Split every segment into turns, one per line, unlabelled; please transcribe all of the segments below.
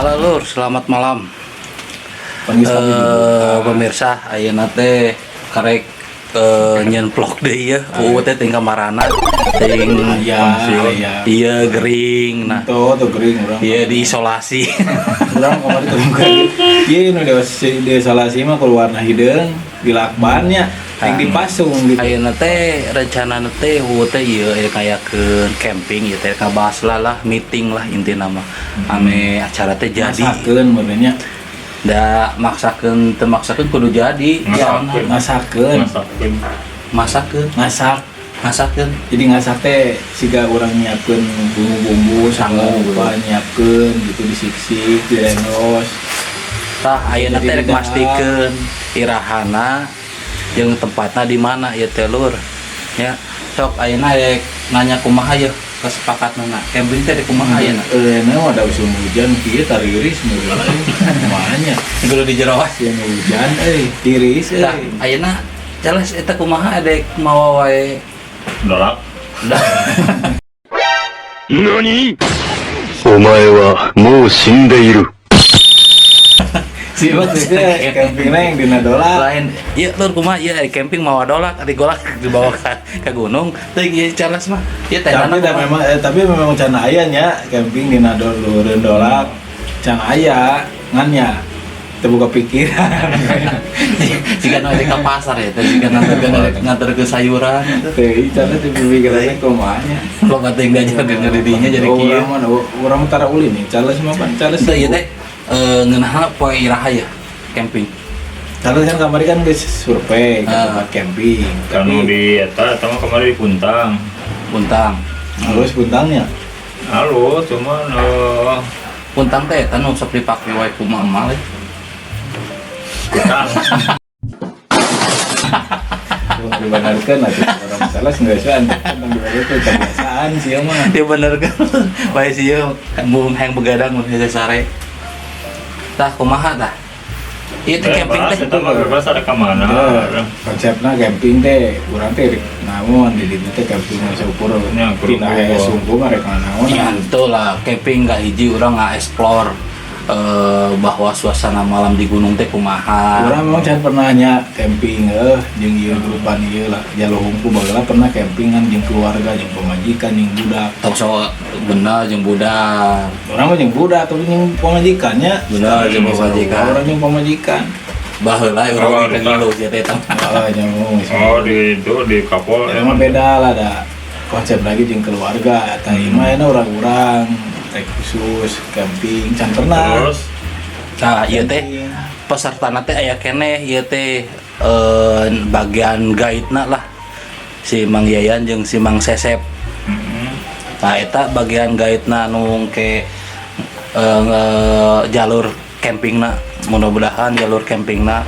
Halo Lur, selamat malam. Pemirsa, ayeuna teh karek nyen vlog deui ya. Teh ting kamarana ting iya gering. Nah,
tuh gering urang.
Iya diisolasi.
Urang kemarin teh gering. Ieu nu diisolasi mah keluarna hideung dilakbannya ting dipasung gitu.
Ayeuna teh rencana teh teh ieu kayakeun camping ieu teh kabahas lah meeting lah intina mah. Ame acara teh jadi.
Masakeun benernya.
Da maksakeun teu maksakeun kudu jadi.
Masakeun.
Masakeun.
Jadi ngasak teh siga urang nyiapkeun bumbu-bumbu apa nyiapkeun gitu disik-sik, direnos.
Tah ayeuna teh rek mastikeun irahana jeung tempatna di mana ieu teh Lur. Ya, sok ayeuna rek nanya kumaha ye kesepakatna camping teh di kumaha ayeuna.
Nah ada musim hujan kieu tariris meureun kumanya.
Kudu di jero
Musim hujan tiris
Tah ayeuna jelas eta kumaha adek mawa wae
dolak.
NANI?! お前はもう死んでいる。
Si maksudnya campingnya yang dina dolak.
lain ieu Lur kumaha ieu camping mawa dolak adi golak dibawa ka gunung teuing ieu Charles mah ieu teh
Tapi memang can aya nya camping dina dolak can aya ngannya teu boga pikiran.
jika nanti ke pasar ya teh jika nganter ke sayuran
Teh cara teh pikirannya kumaha nya.
lo ngateuing diajar di dinya jadi kieu
Urang tara ulin nih Charles mah pan Charles.
teh ieu teh ngeunahna poe iraha ya camping.
Charles kan kamari kan geus survei ke tempat camping.
Kanu di eta mah kemarin di Puntang.
Halus puntangnya.
Halo, cuman
Puntang teh eta nu sok dipake wae ku mama we.
Puntang.
Dibenarkeun atuh orang Charles geus kan dibenarkeun kebiasaan sih mah.
Dia bener kan bae sieu mung hang begadang mun hese sare. Tah kumaha tah? Ieu teh camping teh
Itu mah bebas ada ka mana.
Konsepna camping teh urang teh naon di ditu teh camping seukur pindah aya sungguh mah rek naon.
ya henteu lah camping ka hiji urang nga-explore bahwa suasana malam di gunung teh kumaha.
Urang memang can pernah nya camping jeung ieu grupan ieu lah Jalur Hungku bageula pernah campingan jeung keluarga jeung pamajikan jeung budak.
Tong so bener jeung budak.
Urang mah jeung budak tapi jeung pamajikannya.
Bener jeung pamajikan.
Urang jeung pamajikan.
Baheula urang ka ngilu sia teh tah.
Nyamung.
Oh, di itu di Kapol.
Emang beda lah ada konsep lagi jeung keluarga. Tah ieu mah urang-urang rek khusus camping can pernah.
Terus
Nah, ieu teh pesertana teh aya keneh ieu teh bagian guide-na lah. Si Mang Yayan jeung si Mang Sesep. Nah, eta bagian guide-na nu ke jalur campingna. Mudah-mudahan jalur campingna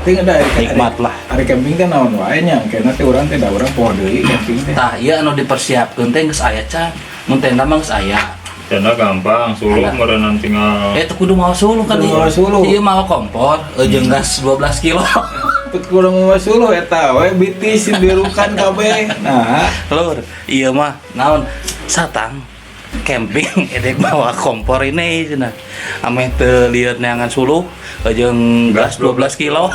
nikmat lah.
Hari camping teh naon wae nya, karena teh urang teh da urang poho deui camping teh.
Tah, ieu anu dipersiapkeun teh geus aya can. Mun tenda mah geus aya.
tenda gampang, suluk meureunna tinggal.
Teu kudu mawa suluk kan.
Kudu mawa suluk.
Ieu mawa kompor, jeung gas 12 kilo.
Kurang mawa suluk eta we bitis dirukan kabeh. Nah,
Lur, ieu mah naon satang camping edek bawa kompor ini cenah. Ameh teu lieur neangan suluk jeung gas 12 kilo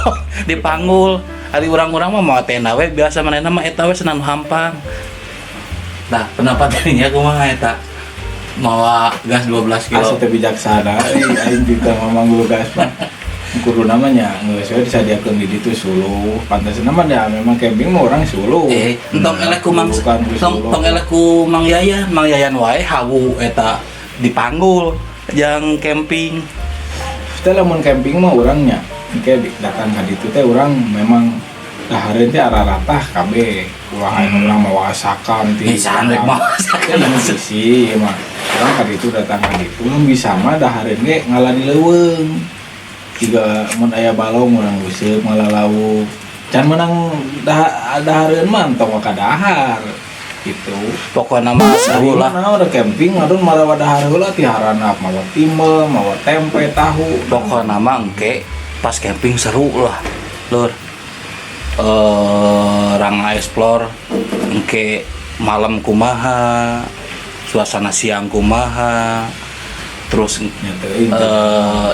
dipanggul. Ari urang-urang mah mawa tenda we biasa manehna mah eta we senan hampang. Nah, pendapat dirinya kumaha eta? Mawa gas 12 kilo.
asup teh bijaksana aing kita mamanggul gas mah. Kudu namanya geus we disadiakeun di ditu suluk. Pantasna mah ya memang camping mah urang suluk.
Entong elek ku Mang tong elek ku Mang Yayan wae hawu eta dipanggul jang camping.
Setelah lamun camping mah urangnya engke datang ka ditu teh urang memang dahareun teh araratah kabeh. Ulah urang mawa asakan ti.
Pisan rek mawa asakan.
Sih mah. Urang ka ditu datang ka ditu mun bisa mah dahareun ge ngaladi leuweung. Tiga mun aya balong urang useup ngalalawu. Can menang dahareun mah tong ka dahar. Gitu.
Pokoknya mah seru lah.
Nah, udah camping ngadon malah dahar heula ti harana mawa timel, mawa tempe, tahu.
Pokoknya mah engke pas camping seru lah, Lur. Rang explore engke malam kumaha, suasana siang kumaha, terus
Nyatain.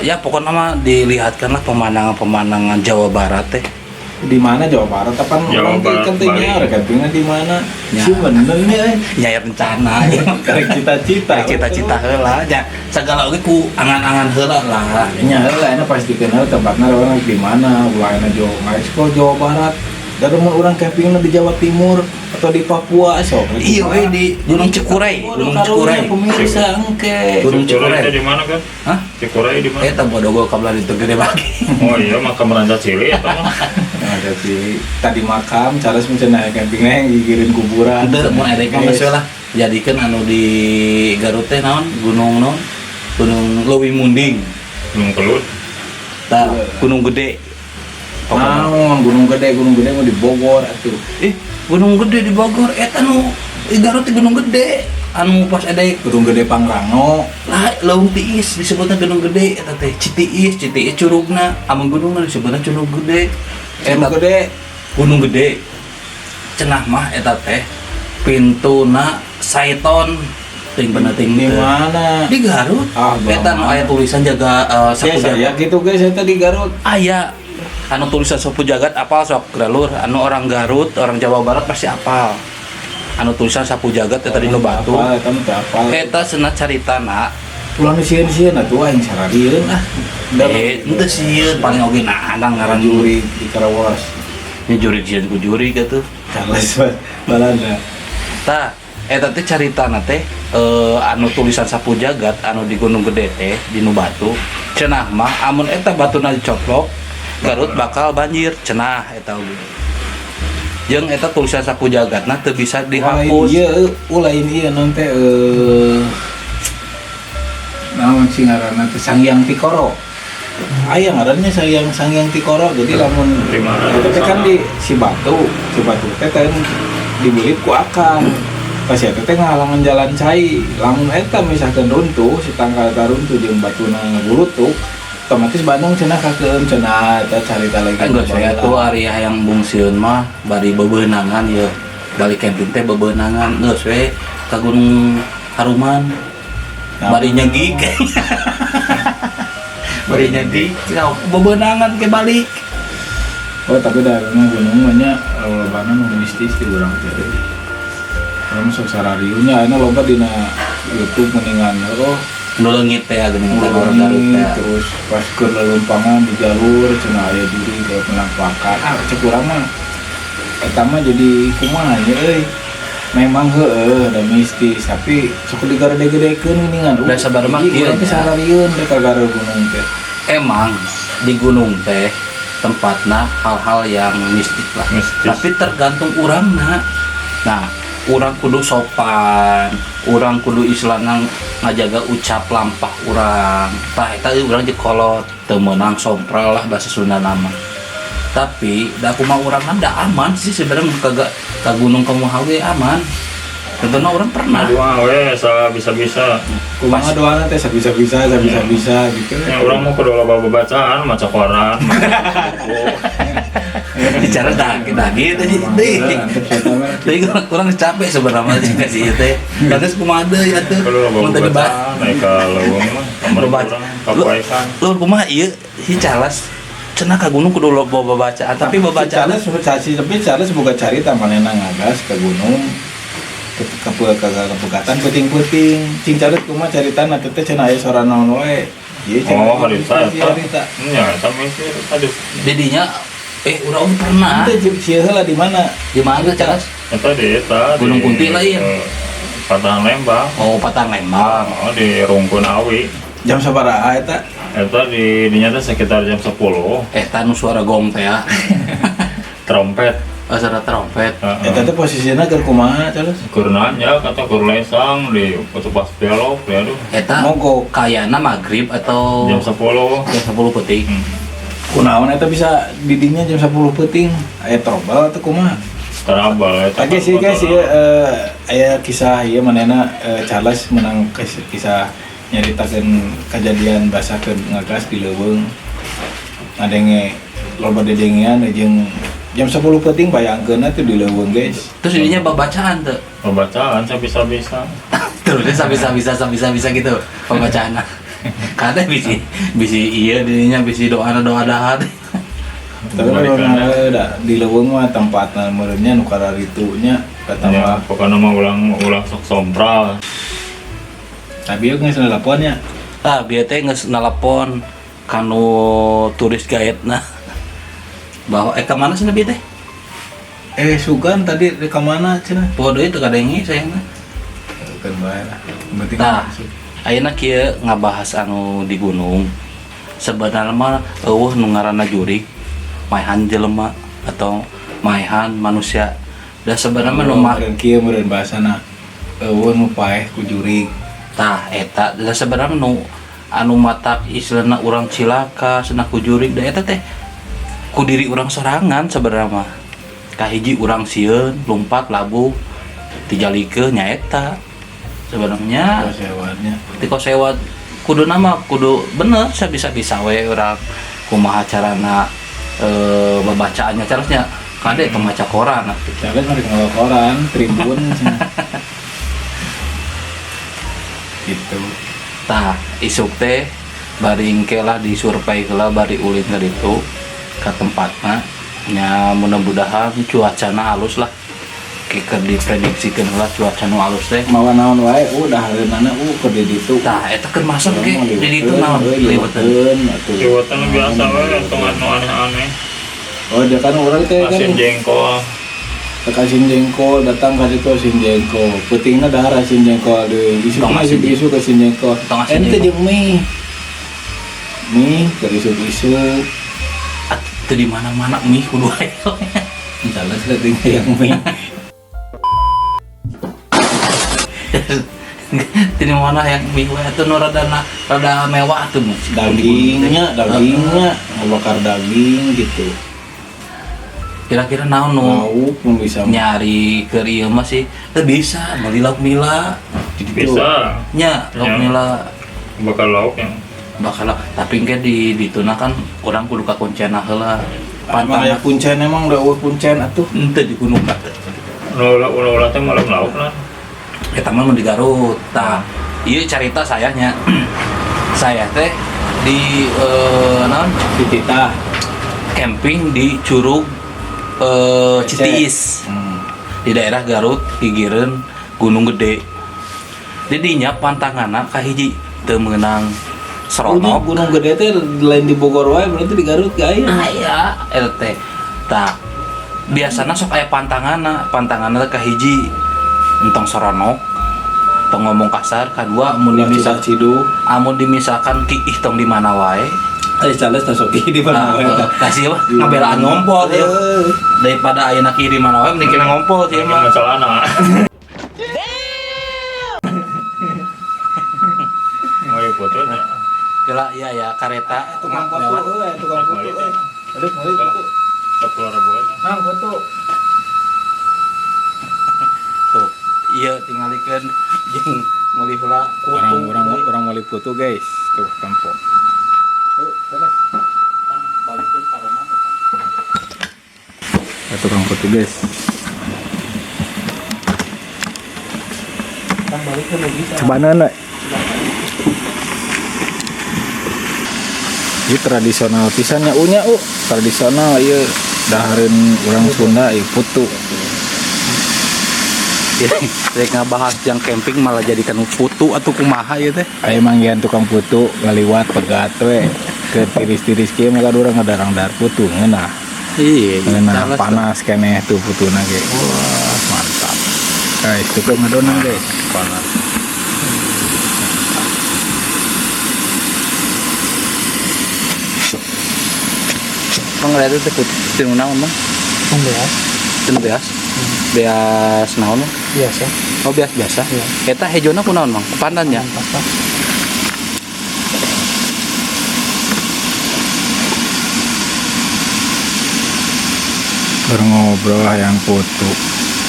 ya pokoknya mah dilihatkanlah pemandangan-pemandangan Jawa Barat teh.
Di mana Jawa Barat? Apa
Jawa
orang
Barat,
kentengnya
Bali.
orang kentengnya di mana?
Ya.
Si bener nih.
Nyaya rencana ya.
Karek cita-cita.
Cita-cita heula nya segala oge ku angan-angan heula lah.
Nya lah, pasti kenal tempatnya orang di mana. Ulahna Jawa Meksiko, Jawa Barat. Dan mun orang campingnya di Jawa Timur atau di Papua sok.
Iya we di Gunung Cikuray, Gunung Cikuray.
Pemirsa engke.
Gunung
Cikuray
Cikuray.
itu di mana kan?
Hah?
Cikuray di mana?
Eta bodogo kabla itu gede bagi.
Oh iya, makam Raja Cili atau mah?
Ada sih tadi makam, Charles mencena campingnya yang gigirin kuburan.
Teu mun edek mah geus lah. Jadikeun anu di Garut teh naon? Gunung naon? Gunung Leuwi Munding.
Gunung Kelut.
Tah, Gunung Gede.
Gunung Gede mau di Bogor atuh.
Gunung Gede di Bogor eta nu di Garut teh Gunung Gede. Anu pas edek
Gunung Gede Pangrango.
lah Leung Tiis disebutna Gunung Gede eta teh Citiis curugna amun gunungna disebutna Gunung Gede.
Gunung Gede.
Gunung Gede cenah mah eta teh pintuna Saiton ting bener ting
Di
teu.
mana?
Di Garut eta nu aya tulisan jaga
Ya
sapu
saya
jagat
gitu guys, saya tadi Garut.
aya anu tulisan sapu jagat apal sok galur anu orang Garut orang Jawa Barat pasti apal anu tulisan sapu jagat eta di Batu
Apa? Eta mah teu apal.
eta cenah caritana
Pulang sieun-sieun atuh aing sararieun ah.
henteu sieun paling oge nadang ngaran
juri di Karawas.
ini juri sieun ku juri gitu
Charles balanda.
tah eta teh caritana teh anu tulisan sapu jagat anu di Gunung Gede teh di Nu Batu cenah mah amun eta batuna dicoplok Garut bakal banjir cenah eta oge jeung eta tulisan sapu jagatna teu bisa dihapus
Lain ieu non teh naon sing ngaranna teh Sangyang Tikoro. Aya ngarannya Sangyang Tikoro. Jadi lamun
Di mana?
eta teh kan di Cibatu teh teh dibelit ku akang. Pas eta teh ngahalangan jalan cai. Lamun eta misalkan runtuh, si tangkal eta runtuh jeung batuna ngagulutuk, otomatis Bandung cenah kakeum cenah eta carita lagi.
enggak saya tuh area yang bungsieun mah bari bebeunangan ya balik camping teh bebeunangan geus we ka Gunung Haruman bari nyegik bari nyegik bebeunangan ke balik.
Oh tapi dari gunung banyak lobana nu mistis di urang teh. Orang sok sararieunya ayeuna loba dina YouTube mendingan
Nu leungit teh geuning orang Garut teh.
terus pas ke lelumpangan di jalur cenah aya diri kayak penampakan. Cek urang mah eta mah jadi kumaha nya euy. Memang ada mistis tapi sok digede-gedekeun geuningan.
Udah sabar mah kieu
Urang teh
nya.
sararieun teh ka gara gunung teh.
Emang di gunung teh tempatna hal-hal yang mistik lah.
Mistis.
Tapi tergantung urangna. Nah, urang kudu sopan, urang kudu istilahna ngajaga ucap lampah urang. Tah eta urang jekolot teu meunang sompral lah bahasa Sunda nama. Tapi da kumaha urang da aman sih sebenarnya kagak ka gunung Komoha we aman. Tentunya orang pernah.
Wah, sa bisa-bisa.
Kumaha doana teh sabisa-bisa gitu.
Ya orang mau kudu loba bacaan, maca koran, maca buku.
Bicara gitu sih. Tapi kurang capek sebenarnya sih kasih teh. Karena kumaha deui atuh.
Kudu loba
Mun teu dibahas.
bacaan, naik ka leuweung mah, kamar urang, kapuaikan.
Lu kumaha ieu si Charles cenah ka gunung kudu loba bacaan, tapi babacaan
Charles boga carita manehna ngagas ke gunung ke kepegatan puting-puting. Cing Charles kumaha caritana teh cenah aya sora naon wae. Ieu
Oh, harita eta.
cerita.
Nya, eta mah tadi.
didinya urang pernah.
Teu sia heula di mana?
Di mana Charles?
Eta di eta
Gunung
di,
Kunti lain.
Patahan Lembang.
Oh, Patang Lembang.
Oh, di Rungkun Awi.
Jam sabaraha eta?
Eta di dinya teh sekitar jam 10.
Tanu suara gong teh ya.
Trompet.
Suara trompet.
Eta teh posisina keur kumaha Charles?
Keur nanya kata keur lesang di waktu pas belok ya aduh.
Eta
Mogok.
kayana maghrib atau
Jam 10.
jam 10 peting.
Kunaon eta bisa didinya jam 10 peuting? Aya trouble atau kumaha?
Terabal eta.
Oke sih guys, ya aya kisah ieu manehna Charles menang kisah nyaritakeun kejadian basakeun ngagas di leuweung. Ngadenge loba dedengean jeung jam 10 peuting bayangkeunna tuh di leuweung guys.
Terus ininya bacaan tuh.
Pembacaan saya bisa-bisa.
Terusnya bisa gitu pembacaannya. Kada bisi iya dirinya bisi doa dahar.
Tapi kalau udah di leuweung mah tempatna meureunnya nu kararitunya
Ya,
katama.
pokoknya mah ulang sok sompral.
Tapi geus nelponnya.
Bieu teh geus nelpon kanu turis guide nah. Bahwa ka mana sih bieu teh?
Sugan tadi di ka mana cenah?
Podo itu kadengi sayangna.
Kan bae lah. Penting
Nah, ayeuna kieu ngabahas anu di gunung. Sebenarnya mah eueuh nu ngaranna jurig, maehan jelema atau maehan manusia. Da sebenarnya nu mah
meureun kieu meureun bahasana eueuh nu paeh ku jurig.
tah eta da sebenarnya nu anu matak istilahna urang cilaka cenah ku jurig da eta teh ku diri urang sorangan sebenarnya mah. Kahiji urang sieun lumpat labuh tijalikeun nyaeta. Sebenarnya
Sewanya.
tiko sewa kudu nama kudu bener bisa we orang kumaha carana babacaannya caranya kade pemaca koran atuh.
Jalan mari ngawa koran, Tribun cenah. Gitu.
Tah isuk teh bari engke lah disurvei heula bari ulin ka ditu ka tempatna nya mudah-mudahan cuacana halus lah keur diprediksikeun heula cuaca nu halus teh.
Mawa naon wae udah hareunana keur di ditu.
Tah eta keur masuk ge di ditu naon liweuteun.
Liwatan biasa we tongan nu aneh-aneh.
Oh, dia kan orang teh kan
Asin jengkol.
asin jengkol datang ka ditu asin jengkol. Pentingna dahar asin jengkol deui. Isu
Tong asin
isu ke asin jengkol.
Tong asin
Ente
jengkol.
jeung mie. Mie keur isu-isu.
Atuh di mana-mana mie kudu aya.
Misalnya sudah tinggal yang mie.
Tini mana yang mie we atuh nu rada mewah atuh mah.
Dagingnya ngebakar daging gitu.
Kira-kira naon nu
Lauk pun bisa
nyari ke ieu mah sih teu bisa beli lauk nila.
Bisa.
Nya lauk
Ya.
nila
Bakal lauk yang
bakal tapi engke di dituna kan urang kudu kakuncena heula.
Emang aya kuncen emang udah kuncen atuh.
Henteu di gunung kata.
ulah teh malam lauk lah.
Eta mah mun di Garut. Tah, ieu carita saya nya. Saya teh di naon
Dititah.
camping di Curug Citiis. Di daerah Garut, Gigireun, Gunung Gede. Di dinya pantanganna kahiji teu meunang seronok.
Gunung Gede teh lain di Bogor wae berarti di Garut gak aya.
Aya RT. Tah, biasana sok aya pantanganna teh kahiji entong seronok. Tong ngomong kasar, kadua mun
Misal Cidu.
dimisalkan kiih tong di mana wae.
Cales tasoki di mana wae.
Kasih mah ngabelaan ngompol ya. Daripada ayeuna kieu di mana wae mending kena ngompol sih mah.
Celana. Mau foto nya.
Kela iya ya kareta
Tukang foto
lewat.
tukang foto Aduh, mari foto.
10.000 we.
Mang foto.
Tuh, iya tingalikeun jeung meuli heula kutu.
Orang wali foto guys. Tuh kampo.
Balikeun ka rumah.
Tukang foto guys.
Kan balikeun lagi.
Coba nana. Ini tradisional pisannya unya tradisional ieu dahareun urang Sunda ieu putu.
Rek ngabahas yang camping malah jadikan putu atau kumaha ieu teh.
Aya manggian tukang putu ngaliwat pegat we ke tiris-tiris kieu mah urang ngadarang-dar putu ngeunah.
Iya,
Ngeunah panas keneh tuh putuna ge. Wah, mantap. Guys, cukup ngadonang guys. Panas.
Penglihatan itu putih tinu naon mah?
Pembeas
Tinu beas. Beas naon mah?
biasa
Oh beas biasa.
Iya.
Eta hejona kunaon mang? Pandannya.
pasta
Ngobrol yang putu.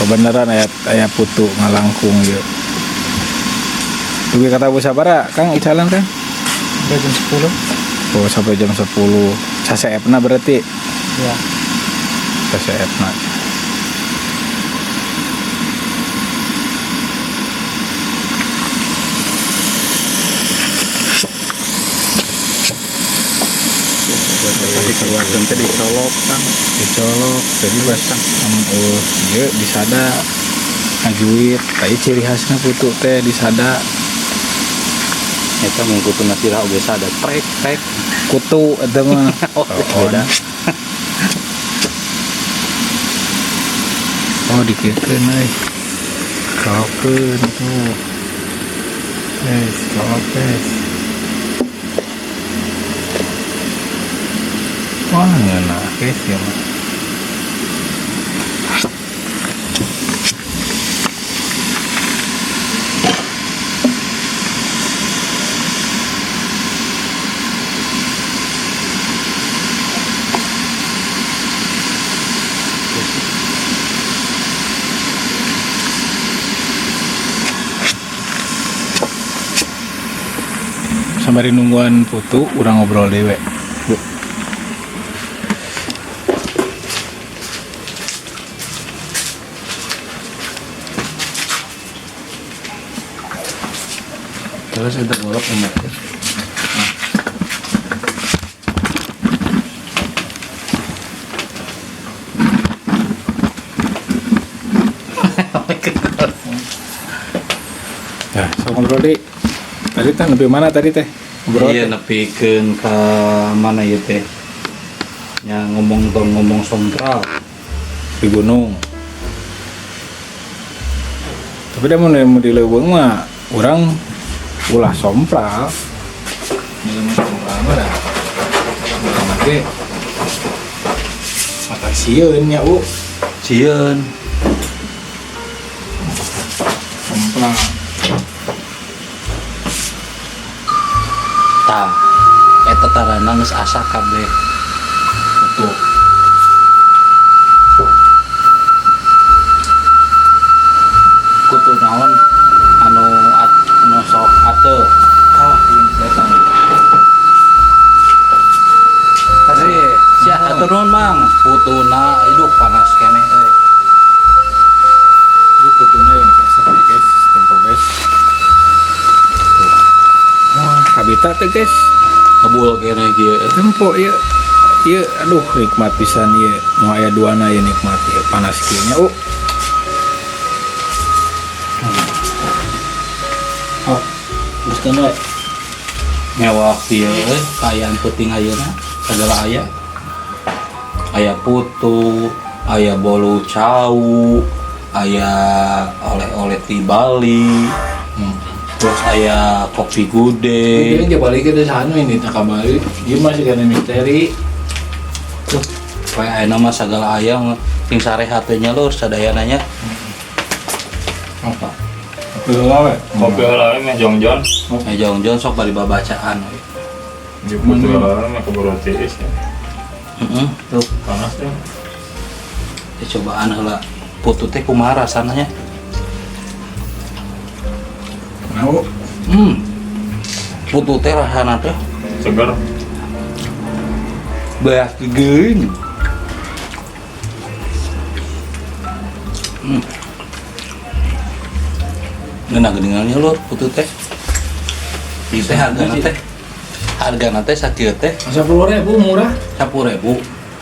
Kebenaran aya putu ngalangkung yuk. Tugi kata Bu sabara Kang Icalan kan?
udah jam 10
Oh sampai jam 10. Saseepna berarti.
ya
Saseepna. keluarkan teh dicolok kan, dicolok jadi basah dia disada ngajuit kayak ciri khasnya putu teh disada
Eta mun kutu nasira oge sada trek
kutu eta mah
oh beda.
oh dikikeun euy colokeun tuh colok wah ngeunah guys ya mah sambari nungguan putu urang ngobrol dewe. Terus ada bolok emak. Ya, so ngobrol di. Tadi teh lebih mana tadi teh? Ngobrol
Iya
teh.
nepikeun ka mana ieu teh? Nya ngomong sontral
Di gunung. Tapi dah mau di leuweung mah urang ulah sompral. Dalam sompral mah dah. Mate mata sieun nya
sieun.
sompral.
Tah eta tarana geus asa kabeh.
Betul.
Kutu naon anu sok ateu.
Datang.
Tadi sia atur nuhun Mang. Putuna iduh panas keneh euy.
Ini putuna yang kasar nih guys, tempo guys. Wah, habitat teh guys.
Ngebul keneh kieu.
Tempo ya. Iya, aduh nikmat pisan ieu. Mau aya duana ya nikmat ya panas kieu nya. Oh, terus kan we.
Mewah kieu euy, kaayaan peuting ayeuna sagala aya. Aya putu, aya bolu cau, aya oleh-oleh di Bali. Terus aya kopi gude.
Ini balik ke sana ini tak kembali. Dia masih kan misteri.
Tuh, kayak ayeuna mah sagala aya ting sarehat teh nya lur sadayana nya.
Apa? Apa
Kopi heula mah jongjon.
Jong-jong sok bari babacaan we.
Di putu heula mah keburu tiis.
Heeh, tuh
Panas teh.
cobaan heula putu teh kumaha rasana nya.
Mau?
Putu teh rasana teh
Seger.
beas geun. Ngeuna geuningannya lur putu teh. Ieu teh hargana teh sakieu teh
10.000 murah.
10.000.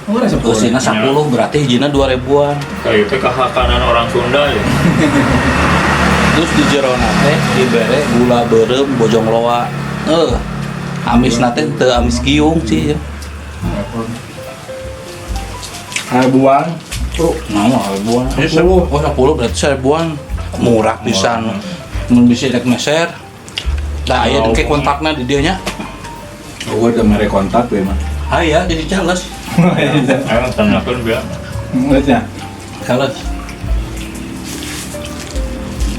Murah 10.000.
Eusina 10 berarti hijina 2.000-an.
Kayak itu kahakanan orang Sunda ya.
Terus di jerona teh dibere gula beureum bojong loa. Amisna teh teu amis kiung sih ya.
Buang.
Nah, ribuan.
10.
Oh, 10 berarti 1.000-an. Murah pisan. Mun bisa dek meser. Da aya ke kontakna di dieu nya.
Gua udah merek kontak we mah.
Aya jadi cales.
Ayo tanyakeun biar.
Ngeliatnya.
Cales.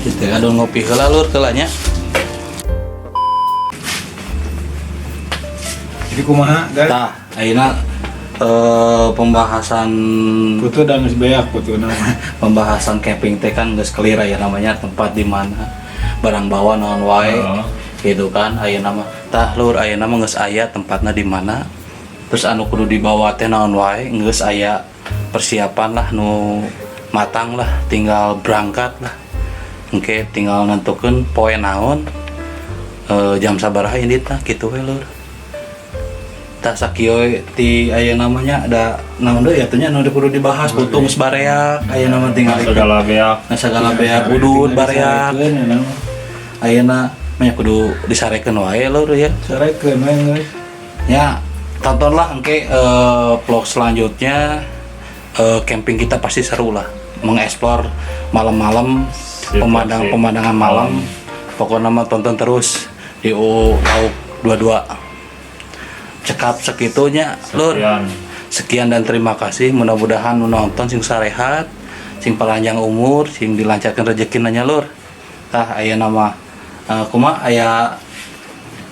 Kita adu ngopi heula lur heula nya.
Jadi kumaha guys?
Tah, ayeuna pembahasan
Putu dan geus beak putu nama.
pembahasan camping teh kan geus clear ya namanya tempat di mana barang bawa naon wae gitu kan ayeuna mah tah lur ayeuna mah geus aya tempatna di mana terus anu kudu dibawa teh naon wae geus aya persiapan lah nu matang lah tinggal berangkat lah engke tinggal nentukeun poe naon jam sabaraha inditna kitu we lur tah sakieu ti aya namanya ada naon deui atuh nya nu kudu dibahas putung bareak aya nama tinggal
segala beak
segala beak udud bareak ayeuna mah kudu disarekeun wae lur ya.
sarekeun we geus.
Ya, tontonlah engke vlog selanjutnya. Camping kita pasti seru lah, mengeksplor malam-malam, pemandangan malam. Pokoknya mah tonton terus di Lauk 22. Cekap sekitunya, lur. Sekian dan terima kasih. Mudah-mudahan nonton sing sarehat, sing panjang umur, sing dilancarkan rezekinanya lur. Tah aya nama kumaha aya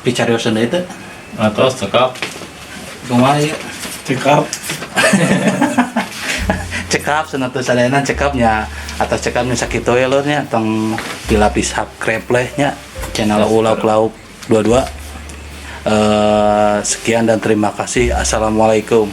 picariosan deui teh.
atas cekap
Kumaha ya?
Cekap.
Cekap senatu sadayana cekapnya atas cekapnya sakitu ya lurnya tong dilapis subscribe nya channel Lauk 22. Sekian dan terima kasih. Assalamualaikum.